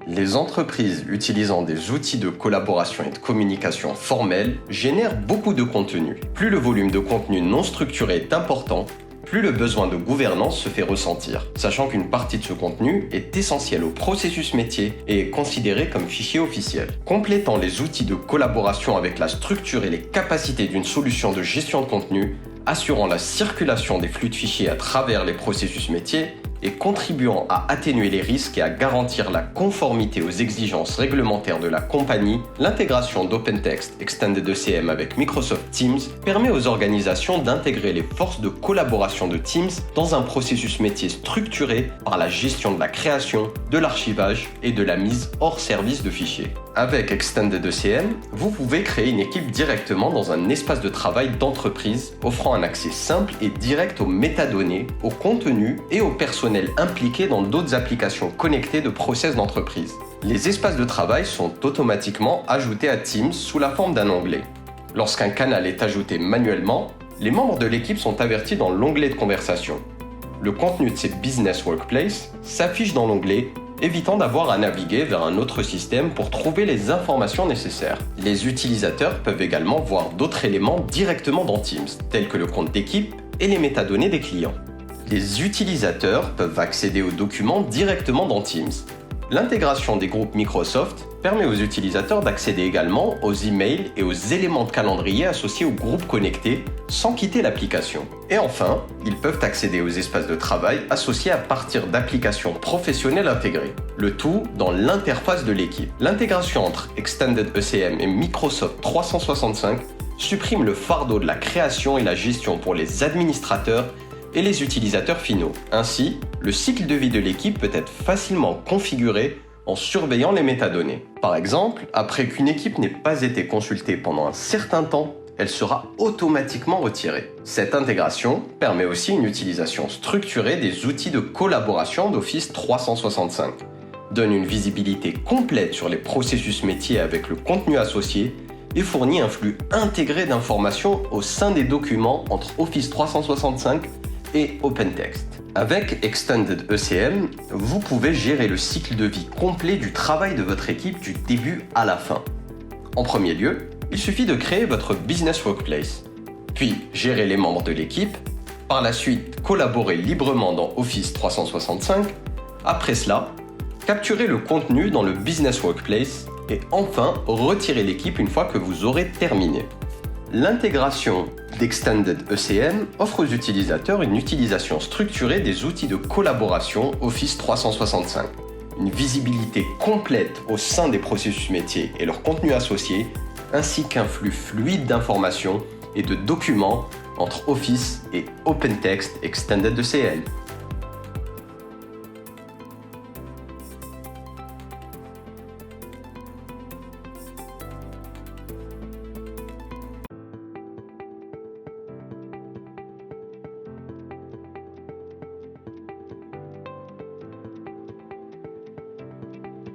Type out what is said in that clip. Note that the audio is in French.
Les entreprises utilisant des outils de collaboration et de communication formels génèrent beaucoup de contenu. Plus le volume de contenu non structuré est important, plus le besoin de gouvernance se fait ressentir, sachant qu'une partie de ce contenu est essentielle au processus métier et est considérée comme fichier officiel. Complétant les outils de collaboration avec la structure et les capacités d'une solution de gestion de contenu, assurant la circulation des flux de fichiers à travers les processus métiers et contribuant à atténuer les risques et à garantir la conformité aux exigences réglementaires de la compagnie, l'intégration d'OpenText Extended ECM avec Microsoft Teams permet aux organisations d'intégrer les forces de collaboration de Teams dans un processus métier structuré par la gestion de la création, de l'archivage et de la mise hors service de fichiers. Avec Extended ECM, vous pouvez créer une équipe directement dans un espace de travail d'entreprise, offrant un accès simple et direct aux métadonnées, aux contenus et au personnel impliqué dans d'autres applications connectées de process d'entreprise. Les espaces de travail sont automatiquement ajoutés à Teams sous la forme d'un onglet. Lorsqu'un canal est ajouté manuellement, les membres de l'équipe sont avertis dans l'onglet de conversation. Le contenu de ces Business Workplace s'affiche dans l'onglet, évitant d'avoir à naviguer vers un autre système pour trouver les informations nécessaires. Les utilisateurs peuvent également voir d'autres éléments directement dans Teams, tels que le compte d'équipe et les métadonnées des clients. Les utilisateurs peuvent accéder aux documents directement dans Teams. L'intégration des groupes Microsoft permet aux utilisateurs d'accéder également aux emails et aux éléments de calendrier associés aux groupes connectés sans quitter l'application. Et enfin, ils peuvent accéder aux espaces de travail associés à partir d'applications professionnelles intégrées. Le tout dans l'interface de l'équipe. L'intégration entre Extended ECM et Microsoft 365 supprime le fardeau de la création et la gestion pour les administrateurs et les utilisateurs finaux. Ainsi, le cycle de vie de l'équipe peut être facilement configuré en surveillant les métadonnées. Par exemple, après qu'une équipe n'ait pas été consultée pendant un certain temps, elle sera automatiquement retirée. Cette intégration permet aussi une utilisation structurée des outils de collaboration d'Office 365, donne une visibilité complète sur les processus métiers avec le contenu associé et fournit un flux intégré d'informations au sein des documents entre Office 365 et OpenText. Avec Extended ECM, vous pouvez gérer le cycle de vie complet du travail de votre équipe du début à la fin. En premier lieu, il suffit de créer votre Business Workplace, puis gérer les membres de l'équipe, par la suite collaborer librement dans Office 365, après cela, capturer le contenu dans le Business Workplace et enfin retirer l'équipe une fois que vous aurez terminé. L'intégration d'Extended ECM offre aux utilisateurs une utilisation structurée des outils de collaboration Office 365, une visibilité complète au sein des processus métiers et leurs contenus associés, ainsi qu'un flux fluide d'informations et de documents entre Office et OpenText Extended ECM.